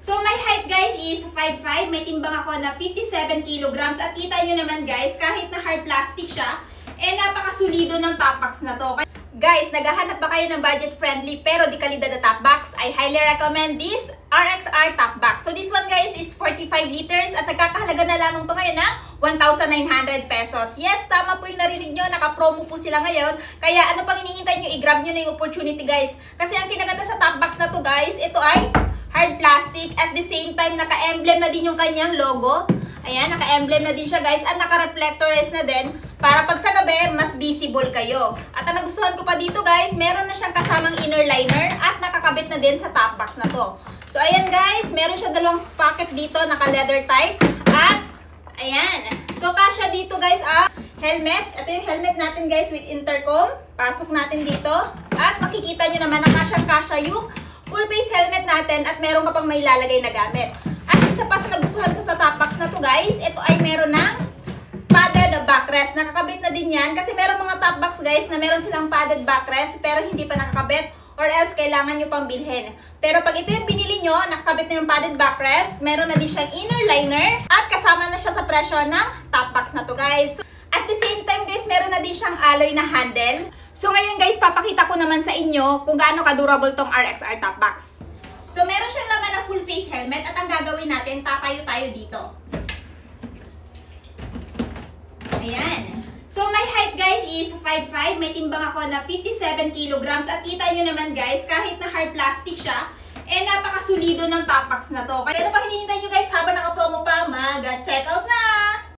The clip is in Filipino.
So my height guys is 5'5", may timbang ako na 57 kilograms at kita nyo naman guys, kahit na hard plastic siya, napakasulido ng top box na to. Guys, naghahanap ba kayo ng budget-friendly pero di kalidad na top box? I highly recommend this RXR top box. So this one guys is 45 liters at nagkakahalaga na lamang to ngayon na 1,900 pesos. Yes, tama po yung narinig nyo, naka-promo po sila ngayon. Kaya ano pang hinihintay nyo, i-grab nyo na yung opportunity guys. Kasi ang kinaganda sa top box na to guys, ito ay hard plastic at the same time naka-emblem na din yung kanyang logo. Ayan, naka-emblem na din siya guys at naka-reflectors na din para pag sa gabi, mas visible kayo. At ang nagustuhan ko pa dito guys, meron na siyang kasamang inner liner at nakakabit na din sa top box na to. So ayan guys, meron siya dalawang pocket dito, naka-leather type. At ayan, so kasya dito guys ang helmet. Ito yung helmet natin guys with intercom. Pasok natin dito at makikita nyo naman na kasyang-kasya yung full face helmet natin at meron ka pang may lalagay na gamit. At isa pa sa nagustuhan ko sa top box na to guys, ito ay meron ng padded backrest. Nakakabit na din yan kasi meron mga top box guys na meron silang padded backrest pero hindi pa nakakabit or else kailangan nyo pang bilhin. Pero pag ito yung binili nyo, nakakabit na yung padded backrest, meron na din siyang inner liner at kasama na siya sa presyo ng top box na to guys. At the same time guys, meron na din siyang alloy na handle. So ngayon guys, papakita ko naman sa inyo kung gaano ka-durable tong RXR top box. So meron siyang laman na full face helmet at ang gagawin natin, tatayo tayo dito. Ayan. So my height guys is 5'5", may timbang ako na 57 kilograms at kita nyo naman guys, kahit na hard plastic siya, napakasulido ng top box na to. Kaya ano pa hinihintay nyo guys habang naka-promo pa, mag-check out na!